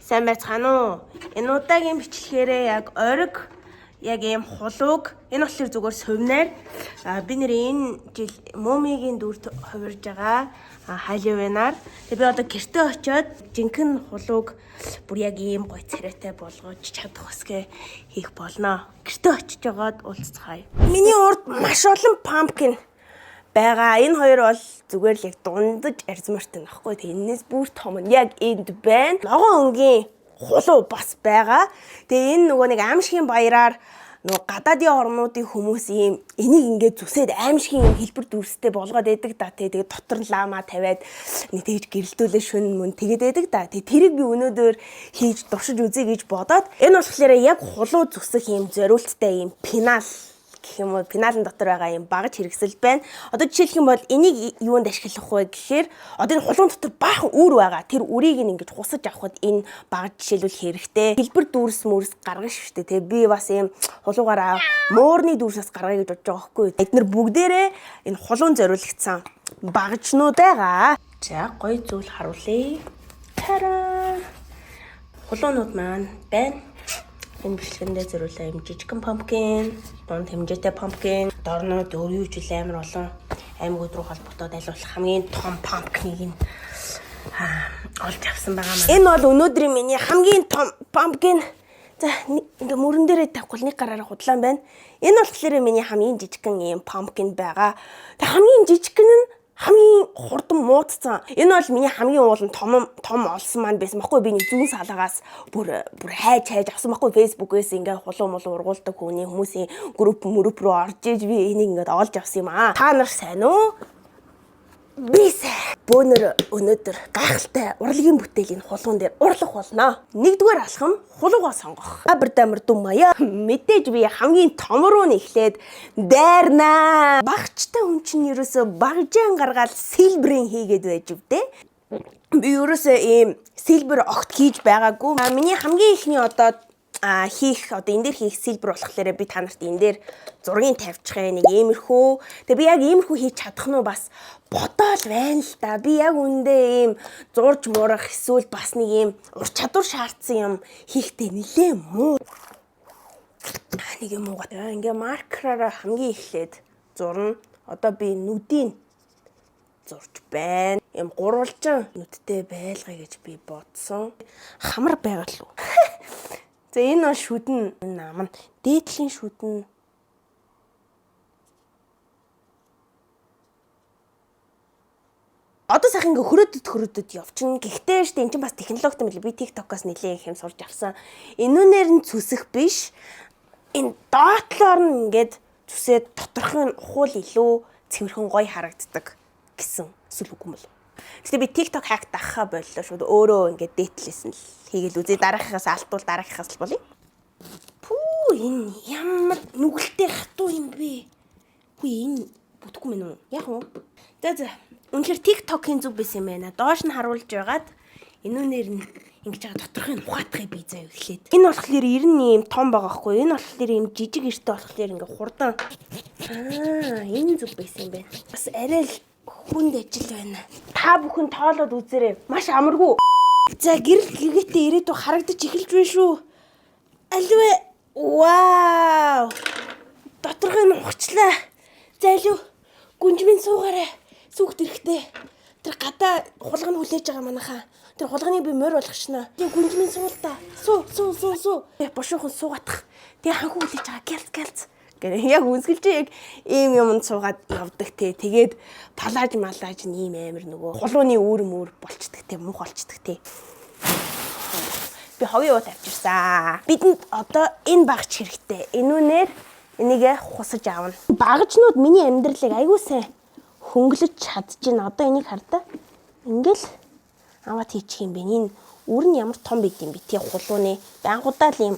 Сайн байцгаана уу? Энэ удаагийн бичлэгээрээ яг ориг яг ийм хулууг энэ болохоор зүгээр сувнаар би нэр энэ жил мумигийн дүрт хувирж байгаа хайлвэнаар тэгээ би одоо гэртээ очиод жинхэнэ хулууг бүр яг ийм гоё царайтай болгож чадах усгээ хийх болно. Гэртээ очиж жагаад уулзцгаая. Миний урд маш олон pumpkin байгаа. Энэ хоёр бол зүгээр л яг дундаж арзмартай нөхгүй. Тэгээ энэс бүр том нь яг энд байна. Ногоон өнгийн хулуу бас байгаа. Тэгээ энэ нөгөө нэг аимшигын баяраар нөгөө гадаадын орнуудын хүмүүс ийм энийг ингээд зүсээд аимшигын хэлбэр дүрстэй болгоод байдаг да. Тэгээ дотор нь лама тавиад нэг тэгж гэрэлтүүлээ шүн мөн тэгээд байдаг да. Тэгээ тэрийг би өнөөдөр хийж туршиж үзье гэж бодоод энэ болохоор яг хулуу зүсэх ийм зориулттай ийм пенал гэх юм уу, пеналын дотор байгаа юм багаж хэрэгсэл байна. Одоо жишээлх юм бол энийг юунд ашиглах вэ гэхээр одоо энэ хулуун дотор баахан үр байгаа. Тэр үрийг ингэж хусаж авахд энэ багаж жишээлбэл хэрэгтэй. Хэлбэр дүрс мөрс гаргана шүү дээ. Тэгээ би бас ийм хулуугаараа муурны дүрсээс гаргая гэж бодож байгаа хгүй. Эдгээр бүгдээрээ энэ хулуун зориулагдсан багажнууд байгаа. За гоё зүйл харуулъя. Тара. Хулуунууд маань байна. Энэ бичлэгэндээ зориулсан юм жижигхэн pumpkin, дунд хэмжээтэй pumpkin, дорнууд өөр юу ч үл амар олон аймагуд руу холбогдоод айлуулах хамгийн том pumpkin-ыг олж авсан байгаа маань. Энэ бол өнөөдрийн миний хамгийн том pumpkin. За ингээ мөрөн дээрээ тавихгүй нэг гараараа худлаан байна. Энэ болохоор миний хамгийн жижигхэн юм pumpkin байгаа. Тэг хамгийн жижигхэн нь хамгийн хурдан муудсан. Энэ бол миний хамгийн уулын том олсон маань байсан баггүй. Би нэг зүүн салаагаас бүр хайж авсан баггүй. Facebook-ээс ингээ хулуу мулуу ургуулдаг хүмүүсийн групп руу орж иж би энийг ингээ олж авсан юм аа. Та нар сайн уу? Би сайн. Бөөнөр өнөөдөр гайхалтай урлагийн бүтээлийн хулуун дээр урлах болно. Нэгдүгээр алхам хулуугаа сонгох. Абар думая. Мэдээж би хамгийн том руу нэхлээд дайрнаа. Багчтай хүн чинь ерөөсө багжаан гаргаад силбрийн хийгээд байж вдэ. Би ерөөсө ийм силбер огт хийж байгаагүй. Миний хамгийн ихний одоо энэ дээр хийх силбер болохоор би та нарт энэ дээр зургийг тавьчихъя нэг иймэрхүү. Тэгээ би яг иймэрхүү хийж чадах нь бас бодоол байна л да. Би яг үндэ ийм зурж муурах эсвэл бас нэг ийм ур чадвар шаардсан юм хийхдээ нэлээ муу. Нэг юм уу гоо. Ингээ маркераараа хамгийн эхлээд зурна. Одоо би нүдийг зурж байна. Ийм гурвалжин нүдтэй байлгая гэж би бодсон. Хамар байгаа л үү. За энэ бол шүдэн нам нь дээдлийн шүдэн. Одоо сайхан ингээ хөрөөдөд явчихна. Гэхдээ штэ эн чинь бас технологитой мэл би TikTok-оос нэлээд их юм сурч авсан. Энүүнээр нь зүсэх биш. Энэ доотлоор нь ингээд зүсээд доторхын ухуул илүү цэвэрхэн гоё харагддаг гэсэн эсвэл үгүй юм бол. Гэтэ би TikTok хак дахаа боллоо шууд өөрөө ингээд дээтлээсэн л хийгээл үзээ дараагийнхаас алтуул дараагийнхаас л болъё. Пүү энэ ямар нүгэлтэй хатуу юм бэ? Хүү энэ бүтэхгүй мэн үү? Яг уу? За үнэхээр TikTok-ийн зүг байсан юм байна. Доош нь харуулж байгаад энүүнээр нь ингэж байгаа доторхын ухаатахыг би заяа эхлээд. Энэ болохоор 90 юм том байгаа хгүй. Энэ болохоор юм жижиг эртээ болохоор ингээ хурдан. Энэ зүг байсан юм байна. Бас арай л хүнд ажил байна. Та бүхэн тоолоод үзээрэй. Маш амаргүй. За гэрээтэй ирээдүй харагдаж эхэлж байна шүү. Альвэ. Вау. Доторхын ухчлаа. За илүү гүнжмэн суугаарай. Сүгт ирэхтэй. Тэр гадаа хулганы хүлээж байгаа манайхаа. Тэр хулганыг би морь болгочноо. Тэгээ гүнжмэн суул та. Суу. Бошуухан суугатах. Тэгээ ханхуу хүлээж байгаа. Гэлц. Яг үнсгэлж яг ийм юмд суугаад явдаг те. Тэгээд талааж малааж ийм амир нөгөө хулууны үүр мөр болчдөг те, мух болчдөг те. Би хогийн уу тавьчихсан. Бидэнд одоо энэ багч хэрэгтэй. Энүүнээр энийг хусаж аавна. Багажнууд миний амьдралыг айгүй сайн хөнгөлөж чадчихна. Одоо энийг хардаа. Ингээл аваад хийчих юм бэ. Энэ үр нь ямар том байд юм бэ? Тий хулууны байнгудаа л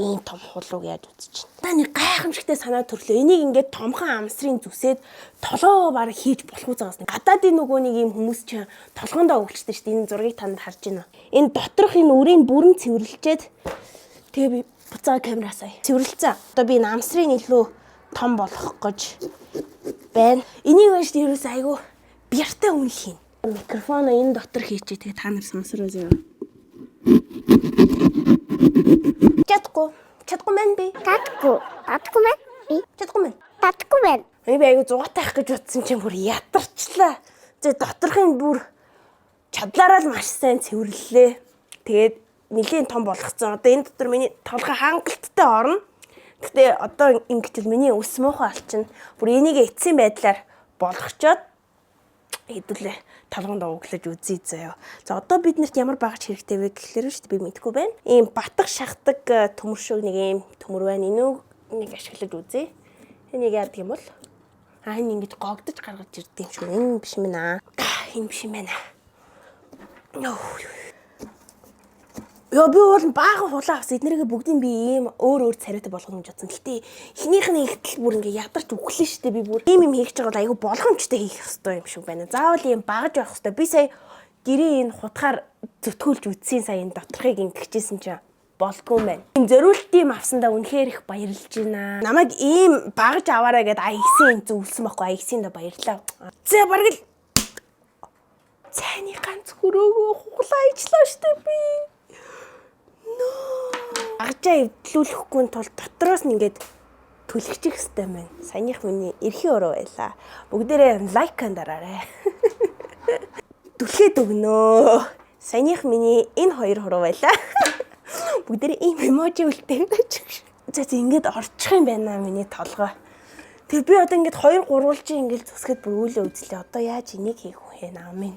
ийм том хулууг яаж үзэж байна. Та нэг гайхамшигтай санаа төрлөө. Энийг ингээд томхон амсрын зүсээд толгоо бараг хийж болох уу заагаас. Гадаадын нөгөө нэг ийм хүмүүс чинь толгоондоо өгчтэй шүү дээ. Энэ зургийг танд харж байна. Энэ доторх энэ үрийн бүрэн цэвэрлжээд тэгээ би буцаага камераасаа цэвэрлцэн. Одоо би энэ амсрын илүү том болгох гэж байна. Энийг байж тэрээс айгу бяртай үнэлэх юм. Микрофоно энэ дотор хийчихээ тэгээ та нар сонсороо зөө. Чадахгүй мэн би. Татгүй мэн би. Чадахгүй мэн. Татгүй мэн. Би айгу зугаатайх гэж утсан чинь бүр ядарчлаа. Зэ доторхын бүр чадлаараа л маш сайн цэвэрлэлээ. Тэгээд нэлийн том болгоцсон. Одоо энэ дотор миний толгой хангалттай орно. Гэтэ одоо ингэж л миний өс муухай олчихно. Бүр энийг эцсийн байдлаар болгочоод хэдүүлээ талганд ууглаж үзье заяа. За одоо биднэрт ямар багаж хэрэгтэй вэ гэхлээр шүү дээ би мэдэхгүй байна. Ийм батг шахдаг төмөршөг нэг ийм төмөр байна. Энийг ашиглаж үзье. Энийг яадаг юм бол энэ ингэж гогдож гаргаж ирдэг юм шиг. Энэ биш мэн аа. Энэ биш юм байна. Яа би бол баахан хулаа авсан. Эднэрийг бүгдийг би ийм өөр царайтай болгоно гэж бодсон. Гэтэ эхнийх нь ихтэл бүр ингээ ядарч өглөө штэ би бүр ийм юм хийж байгаа бол айгүй болгоомжтой хийх ёстой юм шиг байна. Заавал ийм багаж явах ёстой. Би сая гэрийн энэ хутгаар зүтгүүлж үтсийн сая энэ доторхыг ингэчихсэн чинь болдгүй юм байна. Ийм зориулт юм авсандаа үнэхээр их баярлж байна. Намайг ийм багаж аваарай гэд аягсын зөвлөсөн байхгүй аягсынд баярлаа. За бараг л цайны ганц хөрөөгөө хуглаа ичлаа штэ би. Агажаа эвдлүүлэхгүй тул дотроос нь ингээд түлхчих хэвээр байна. Саяных миний эрхийн өрөө байлаа. Бүгдээрээ лайкан дараарай. Түлхээд өгнөө. Саяных миний энэ хоёр хуруу байлаа. Бүгдээрээ ийм эможи үлдээгэж. За ингээд орчих юм байна миний толгой. Тэр би одоо ингээд 2 3 жин ингээд зүсгэд бүр үйлээ үзлээ. Одоо яаж энийг хийх вэ наамын.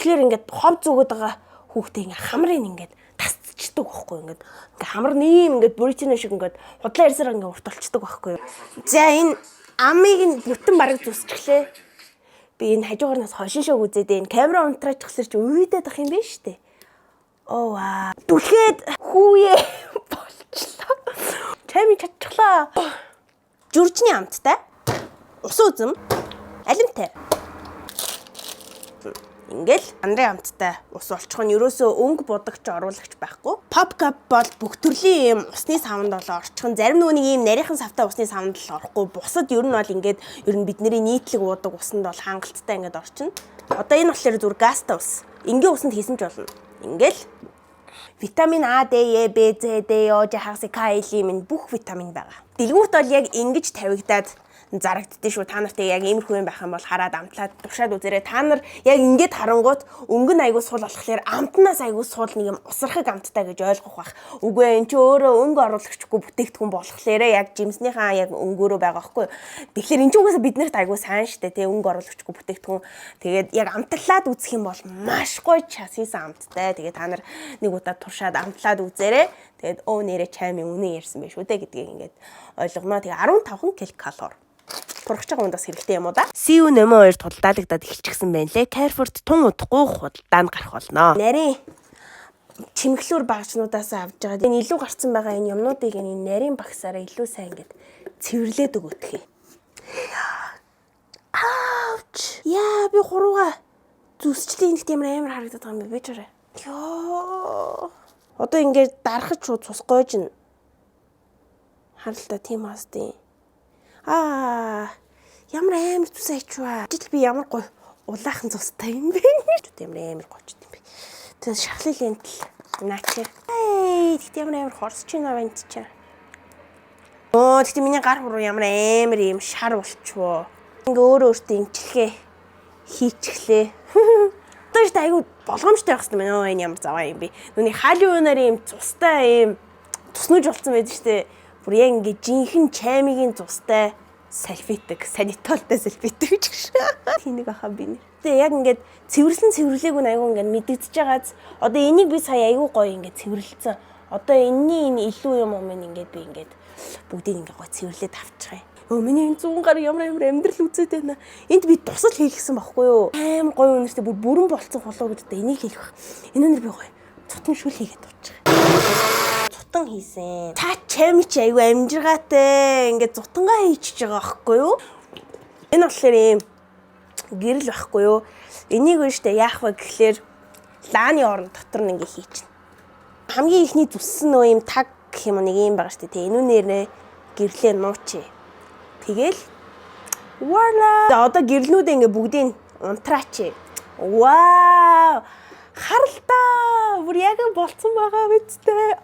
Тэгэхээр ингээд хов зүгөд байгаа хүүхдээ ингээд хамрын ингээд тасцчихдаг байхгүй ингээд хамар нэм ингээд бүричнэ шиг ингээд худлаа ирсээр ингээд урт болчдөг байхгүй. За энэ амыг нь бүтэн бараг зүсчихлээ. Би энэ хажуугаарнаас хошин шог үзээд энэ камера унтраач гсэр чи өвөдөд ах юм байна штэ. Оо ваа. Түлхээд хүүе болчлоо. Чами чадчихлаа. Жүрчний амттай. Ус үзэм. Алимтай. Ингээл андын амттай ус олчих нь ерөөсөө өнгө будагч оруулагч байхгүй. Попкап бол бүх төрлийн юм усны савнд бол орчих нь зарим нүг ийм нарийнхан савтай усны савнд л орохгүй. Бусад ер нь бол ингээд ер нь бидний нийтлэг уудаг усанд бол хангалттай ингээд орчин. Одоо энэ болохоор зүр газтай ус. Энгийн усанд хийсэн ч болно. Ингээл витамин А, Д, Е, Б, З, Д, О, Ж, Х, К, Л ийм бүх витамин байгаа. Дэлгүүрт бол яг ингэж тавигдаад зарагддээ шүү. Та нарт яг иймэрхүү юм байх юм бол хараад амтлаад туршаад үзээрэй. Та нар яг ингээд харангуут өнгө нь айгуу сул болохоор амтнаас айгуу сул нэг юм усрахыг амттай гэж ойлгох бах. Үгүй ээ эн чи өөрөө өнгө оруулагчгүй бүтээгдэхүүн болохоор яг жимснийхаа яг өнгөөрөө байгаа байхгүй. Тэгэхээр эн чи угаасаа биднэрт айгуу сайн штэ тий өнгө оруулагчгүй бүтээгдэхүүн. Тэгээд яг амтлаад үзэх юм бол маш гоё часисан амттай. Тэгээд та нар нэг удаа туршаад амтлаад үзээрэй. Тэгээд нэрэ чаймын үнэн ярьсан байх шүү дээ гэдгийг ингээд ойлгомоо. Тэгээ 15 ккал. Турах чагаа ундаас хэрэгтэй юм уу да? CU нөмөө 2 тулдаалагдаад эхэлчихсэн байна лээ. Carrefour-т тун удахгүй худалдаанд гарах болно. Нарийн чимэглүүр багчнуудаас авж байгаа. Энэ илүү гарцсан байгаа энэ юмнуудыг энэ нарийн багсаараа илүү сайн ингээд цэвэрлээд өгөөдгий. Ауч! Яа би хурууга зүсчлээ энэ тийм амар харагдаад байгаа юм би чараа. Йоо. Одоо ингээд дарахад шууд цус гойж н. Харалтаа тийм хаастын. Ямар амар цус айчваа. Жил би ямар гоё улаахан цустай юм бэ? Ямар амар гоочд юм бэ? Тэгээд шахлын лентл наачаа. Тэгт ямар хорсч байна вант чаа. Тэгт миний гар хуруу ямар амар юм шар болчихвоо. Ингээ өөртөө имчилгээ хийчихлээ. Одоо ч айгүй болгоомжтой байх юм байна. Энэ ямар заваа юм бэ? Нүний халиунаар юм цустай юм туснаж болсон байдаг штэ. Бүр яг ингээ жинхэнэ чаймигийн цустай салфетик, санитолтой салфетик гэж гэх. Тэнийг ахаа би нэ. Тэгээ яг ингээд цэвэрлэгүй айгүй ингээд мэдэгдэж байгааз одоо энийг би сая айгүй гоё ингээд цэвэрлэлцэн. Одоо энэний энэ илүү юм юм ингээд би ингээд бүгдийг ингээд гоё цэвэрлээд авчих юм. Миний энэ 100 гар ямар амьдрал үзээд байна. Энд би тусал хийлгсэн байхгүй юу? Амар гоё үнэртэй бүрэн болцсон холоо гэж одоо энийг хийлгэх. Энэ өнөр би гоё цутан шүл хийгээд авчих. Зутан хийсэн. Та чам чи айгүй амжиргаатай ингээд зутангаа хийчихэж байгаа байхгүй юу? Энэ болохоор юм гэрэл байхгүй юу? Энийг өөртөө яах вэ гэхлээр лааны орон дотор нь ингээд хийчихнэ. Хамгийн ихний зүссэн нөө юм таг гэх юм нэг юм байгаа шүү дээ. Энэ үнээрээ гэрлээ нууч. Тэгэл вала. За одоо гэрлнүүдээ ингээд бүгдийг унтраач. Вау! Харалтаа. Бүр яг болцсон байгаа биз дээ.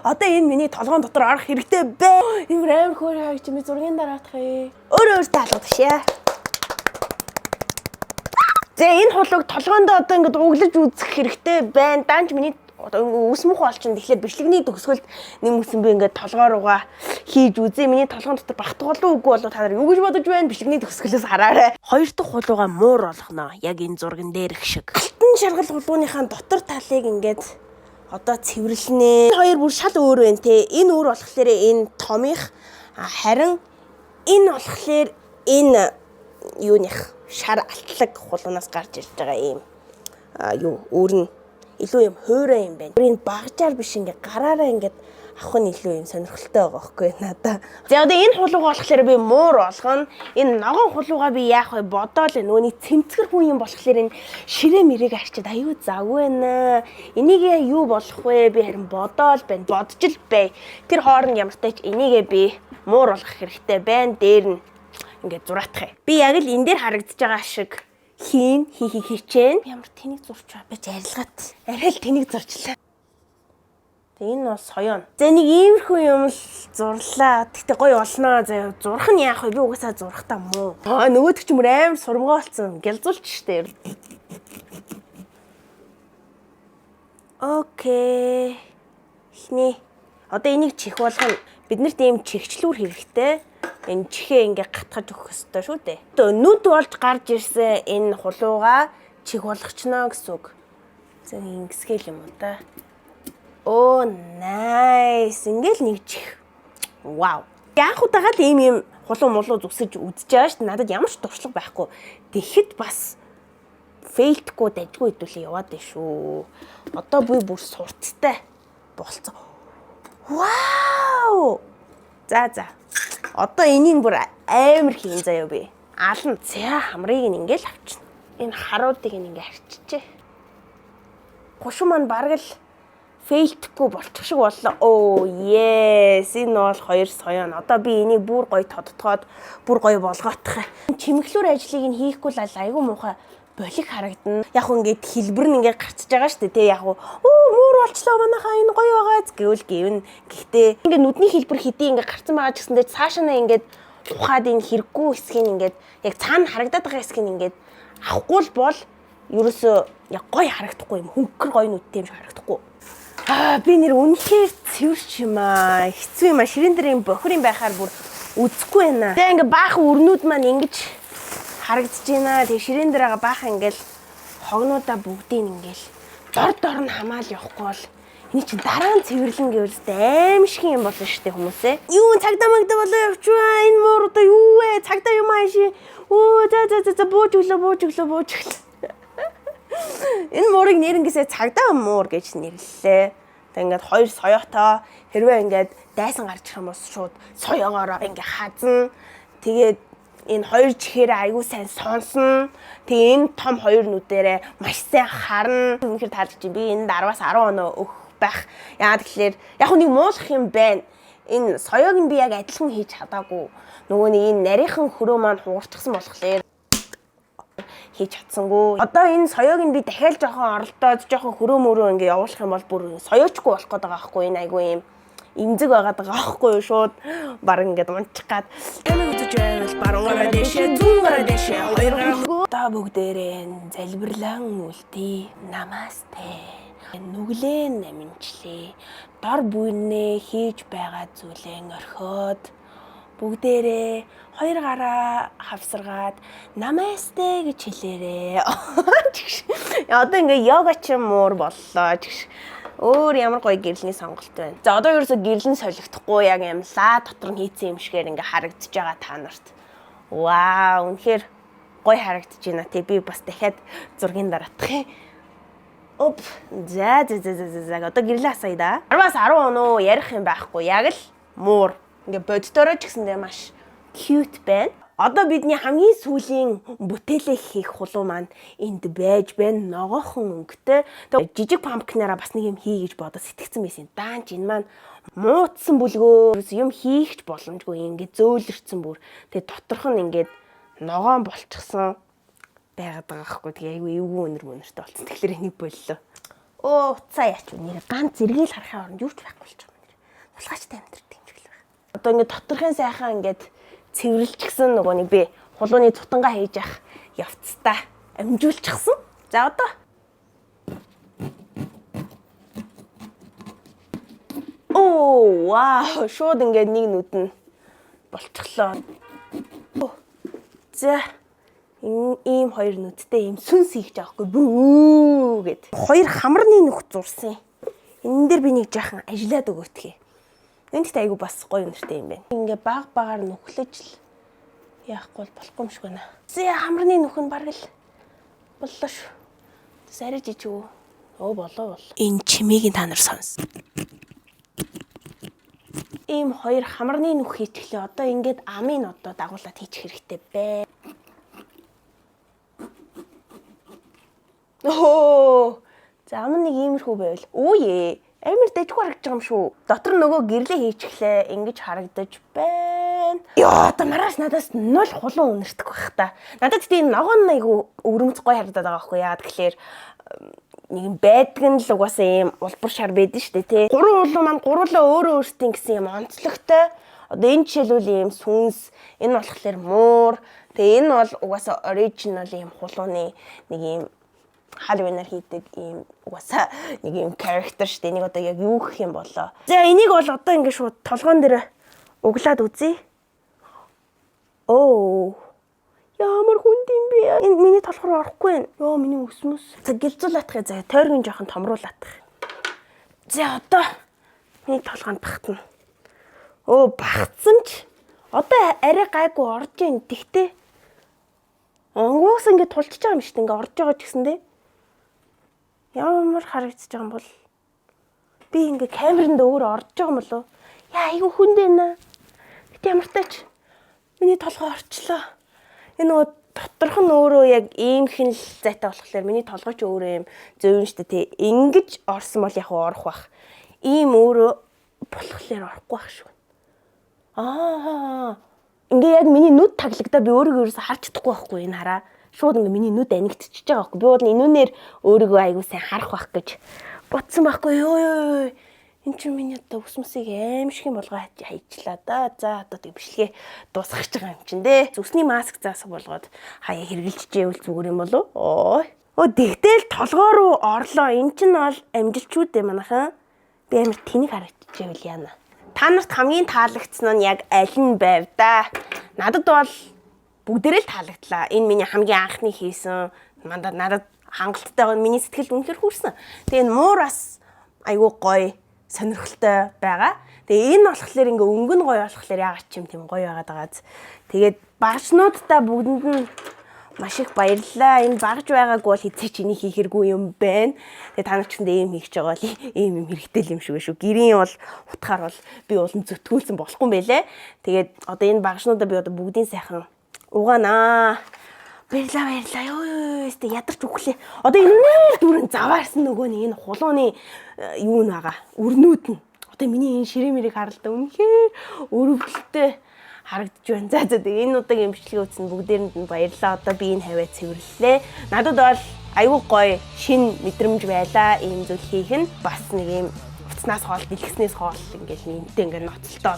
Одоо энэ миний толгоон дотор орох хэрэгтэй бэ. Энэ амар хөөр хайж ми зургийн дараах юм. Өөрөө таалга ташаа. За энэ хулууг толгоондоо одоо ингээд углаж үзэх хэрэгтэй байна. Данж миний өс мөх олчин тэгэхээр бичлэгний төгсгөлд нэмсэн би ингээд толгоо руугаа хийж үзье. Миний толгоон дотор багтах болов үгүй болов та нар юу гэж бодож байна? Бичлэгний төгсгөлөөс хараарай. Хоёр дахь хулууга муур олгоно. Яг энэ зурган дээр их шиг. Алтан шаргал хулууныхаа дотор талыг ингээд одоо цэвэрлэнэ. Хоёр бүр шал өөр байна те. Энэ өөр болохоор энэ томих харин энэ болохоор энэ юуных шар алтлаг хулуунаас гарч ирж байгаа юм. Юу өөр нь илүү юм хөөрэ юм байна. Энэ багжаар биш ингээ гараараа ингээд авах нь илүү юм сонирхолтой байгаа байхгүй надаа. За одоо энэ хулууга болохоор би муур олгоно. Энэ ногоон хулууга би яах вэ? Бодоол нөгөөний цэмцгэр хүн юм болохоор энэ ширээ мэрэг арчид аюу завгүй нэ. Энийг юу болох вэ? Би харин бодоол байна. Бодж л бай. Тэр хооронд ямар ч тач энийгээ би муур олгох хэрэгтэй байна. Дээр нь ингээд зураатах юм. Би яг л энэ дээр харагдаж байгаа шиг хичээн. Ямар тэнийг зурч байгаа бэ? Арилгаад. Арай л тэнийг зурчлаа. Тэгээ энэ бол соёон. За нэг иймэрхүү юм л зурлаа. Тэгтээ гоё олноо. За зурх нь яах вэ? Би угаасаа зурхтаа муу. Нөгөөдөг ч юм амар сурмгаалцсан. Гялзуулч штэ. Окей. Эхний. Одоо энийг чих болгоно. Биднэрт ийм чихчлүүр хэрэгтэй. Энэ чихээ ингээ гатгаж өгөх ёстой шүү дээ. Одоо нүд болж гарч ирсэн энэ хулууга чих болгочно гэсэн үг. За ингэсгээл юм уу та. Оо nice. Ингээл нэг чих. Вау. Яг удаага л ийм хулуу мулуу зүсэж үдчихэж байгаа шүү дээ. Надад ямар ч туршлага байхгүй. Тэгэхэд бас фейлтгүй дажгүй хэдүүлээ яваад байна шүү. Одоо би бүр сурттай болцсон. Вау! За. Одоо энийг бүр амар хийн заяа би. Ална. За хамрыг ингээл авчна. Энэ харуудыг ингээ арчижээ. Гушуу маань бараг л фейлтгүй болчих шиг боллоо. Оо yes. Энэ бол хоёр соёон. Одоо би энийг бүр гоё тодтогоод бүр гоё болгоотох. Чимэглүүр ажлыг нь хийхгүй л айгүй муухай болик харагдана. Яг ингээд хэлбэр нь ингээд гарчиж байгаа шүү дээ. Тэ яг муур болчлоо манайхаа энэ гоё байгааз гэвэл гэвэн. Гэхдээ ингээд нүдний хэлбэр хэдий ингээд гарцсан байгаа ч гэсэн дээр цаашаа ингээд ухаад энэ хэрэггүй хэсгийг ингээд яг цаана харагдаад байгаа хэсгийг ингээд авахгүй л бол ерөөсөө яг гоё харагдахгүй юм. Хөнгөр гоё нүдтэй юм шиг харагдахгүй. Би нэр үнэхээр цэвэрч юм аа. Хэцүү юм аа. Ширэн дээр юм бохирын байхаар бүр үзэхгүй байна. Тэгээ ингээд баахан өрнүүд маань ингэж харагдаж байна. Тэгээ ширээн дээр байгаа баахан ингээл хогнуудаа бүгдийг ингээл дор нь хамаал явахгүй бол энэ чинь дараа нь цэвэрлэн гэвэл аимшиг юм болно шүү дээ хүмүүсээ. Юу цагдаа магдаа болоо явчихваа. Энэ муур одоо юу вэ? Цагдаа юм ааши. Оо за бууж өглөө. Энэ муурыг нэрнгээсээ цагдаа муур гэж нэрлэлээ. Тэг ингээд хоёр соёотой хэрвээ ингээд дайсан гарч ирэх юм бол шууд соёогоороо ингээд хазна. Тэгээд энэ хоёр чихээрээ аягүй сайн сонсно. Тэгээ энэ том хоёр нүдэрээ маш сайн харна. Үнэхээр таалж чи би энэ 10-аас 10 оноо өгөх байх. Яагаад гэхээр яг нэг муулах юм байна. Энэ соёог нь би яг адилхан хийж чадаагүй. Нөгөө нэг энэ нарийнхан хөрөө маань хуурчсан болохоор хийж чадсангүй. Одоо энэ соёог нь би дахиад жоохон оролдоод жоохон хөрөө мөрөө ингээ явуулах юм бол бүр соёочгүй болох гээд байгаа байхгүй. Энэ айгүй юм имзэг байгаад байгаа байхгүй юу шууд баг ингээд унчих гад. Тэмэг үзэж байвал баруунаараа дэшээ зүүнээрээ дэшээ хоёр гарах. Та бүгдээрээ залбирлан үлдээ. Намасте. Нүглээ наминчлээ. Дор буйнээ хийж байгаа зүйлээ орхиод бүгдээрээ хоёр гараа хавсаргаад намасте гэж хэлээрээ. Одоо ингээ йога ч муур боллоо. Өөр ямар гоё гэрлийн сонголт байна. За одоо ерөөсө гэрлэн солигдохгүй яг юмлаа дотор нь хийцэн юм шигээр ингээ харагдаж байгаа та нарт. Вау, үнэхээр гоё харагдаж байна те. Би бас дахиад зургийн дараатах юм. Оп. За. Одоо гэрлээ асая да. 10-аас 10 оноо ярих юм байхгүй. Яг л муур. Ингээ боддороо ч гэсэндээ маш cute байна. Одоо бидний хамгийн сүүлийн бүтээлээ хийх хулуу маань энд байж байна. Ногоохон өнгөтэй. Жижиг пампкнаараа бас нэг юм хий гэж бодож сэтгцэн байсан. Даанч энэ маань муутсан бүлгөө юм хийхч боломжгүй. Ингээ зөөлөрсөн бүр. Тэгээ доторх нь ингээд ногоон болчихсон. байгаад байгаа байхгүй. Тэгээ айгүй эвгүй өнөр мөнөртэй болсон. Тэгэхээр энийг боллоо. Оо уцаа яач вэ? Нэр ганц зэрэгээл харахын оронд юу ч байхгүй болж байгаа юм. Тулгачтай амьдрэх юм шиг л байна. Одоо ингээд доторхын сайхан ингээд цэвэрлжчихсэн нөгөө нэг би хулууны цутангаа хийж явах явцтай амжуулчихсан. За одоо оо вау шууд ингээд нэг нүд нь болчихлоо. За ийм хоёр нүдтэй ийм сүнс хийх жаахгүй бүү гэд. Хоёр хамарны нүх зурсан. Энэ дээр би нэг жаахан ажиллаад өгөөтгий. Энд тэ айгу бас гоё өнөртэй юм байна. Ингээ баг багаар нүхлэж л яахгүй болохгүй юм шиг байна. Зэ хамарны нүх нь бараг л боллоо шүү. Тэс арай жижиг үү? Оо болоо. Энэ чимийг та нар сонс. Ийм хоёр хамарны нүх хийчихлээ. Одоо ингээд амын одоо дагуулад хийчих хэрэгтэй бэ. Оо. За ам нэг иймэрхүү байвал. Үе. Амар дэжгүй харагдаж байгаа юм шүү. Дотор нөгөө гэрлээ хийчихлээ. Ингэж харагдаж байна. Яа, одоо маргааш надаас 0 хулуун үнэртэх байх та. Надад тийм ногоон айгу өвөрмц гой харагдаад байгаа байхгүй яа. Тэгэхээр нэг юм байдаг нь л угаасаа ийм улбар шар байдэн шүү дээ, тий. Гурван улуу маань гурлаа өөрөө өөртөө гэсэн юм онцлогтой. Одоо энэ жишээлбэл ийм сүнс, энэ болохоор муур. Тэгээ энэ бол угаасаа оригинал ийм хулууны нэг ийм Halloween-аар хийдэг ийм угаасаа нэг ийм character шүү дээ. Энийг одоо яг юу гэх юм болоо. За энийг бол одоо ингэ шууд толгоон дээр углаад үзье. Оо. Ямар хүнд юм бэ? Энэ миний толгоор орохгүй байна. Йоо миний өсмөс. За гэлзүүлэхээ заа. Тойргийн жоохон томруулах. За одоо миний толгоонд багтана. Оо багцсан ч. Одоо арай гайгүй орж ийн. Тэгтээ онгоос ингэ тулчж байгаа юм шүү дээ. Ингээ орж байгаа ч гэсэндээ. Ямар харагдаж байгаа юм бол би ингээ камеранд өөр орж байгаа юм болов. Яа айгүй хүнд байна. Гэтэ ямар тач миний толгой орчлоо. Энэ нөгөө доторх нь өөрөө яг ийм хин л зайтай болохоор миний толгой ч өөрөө юм зөвөн штэ тий. Ингиж орсон бол яг орох бах. Ийм өөрөө болохоор орохгүй бах шүү. Ингээ яг миний нүд таглагдаа би өөрийгөө ерөөсө харж чадахгүй байхгүй энэ хараа. Шууд ингээ миний нүд анигдчихэж байгаа байхгүй. Би бол энүүнээр өөрийгөө айгуу сайн харах байх гэж бодсон байхгүй юу. Энд чинь миний одоо өсмөсийг аимшиг юм болгоо хайчлаа да. За одоо тэг бичлэгээ дуусгах гэж байгаа юм чинь дээ. Зүсний маск заасах болгоод хаяа хэрглэж чивэл зүгээр юм болов. Оо тэгтэл толгоо руу орлоо. Эн чинь бол амжилтчүүд дээ манайхан. Би амар тэнэг харагдчихвэл яана. Та нарт хамгийн таалагдсан нь яг аль нь байв да. Надад бол бүгдээрээ л таалагдлаа. Энэ миний хамгийн анхны хийсэн надад хангалттай миний сэтгэлд үнэхээр хүрсэн. Тэгээ энэ муураас айгүй гоё сонирхолтой байгаа. Тэгээ энэ болохоор ингээ өнгөн гоё болохоор яагаад ч юм тийм гоё байгаад байгааз. Тэгээд багшнуудаа бүгдэнд нь маш их баярлалаа. Энэ багж байгаагүй бол хэзээ ч энийг хийхэргүй юм байна. Тэгээ та нар ч гэсэн ийм хийх гэж байгаа бол ийм юм хэрэгтэй юм шиг шүү. Гэрийн бол утгаар бол би улам зүтгүүлсэн болохгүй юм байлээ. Тэгээд одоо энэ багшнуудаа би одоо бүгдийн сайхан угаанаа. Баярлаа. Ёо ядарч өглөө. Одоо энэ дүрэн заваарсан нөгөө нэг энэ хулууны юу нэгаа өрнүүд нь. Одоо миний энэ ширээ-мэрийг харалта үнэхээр өрөвдөлтөй харагдаж байна. За тэгээ энэ удаагийн бичлэгээ үзсэн бүгдээрэнд нь баярлалаа. Одоо би энэ хаваа цэвэрлэлээ. Надад бол аюу гоё шин мэдрэмж байлаа. Ийм зүйл хийх нь бас нэг юм уцнаас хоол, дэлгэснээс хоол ингээл нэмтэй ингээд ноцтолтой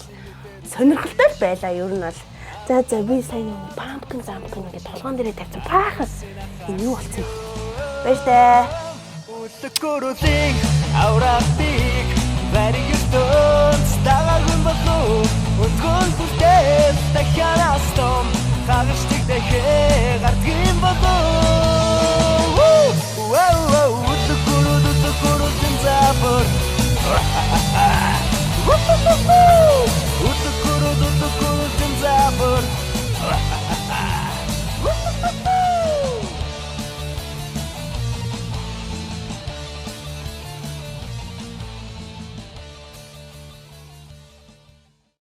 сонирхолтой байлаа. Ер нь бол за би сайн pumpkin ингээд толгоон дээрээ тавьсан баахан энэ юу болсон бэ? Баяр таа. Утгөрөлийг аврагдик варигдон сталагын бодлоо утгон бүтэй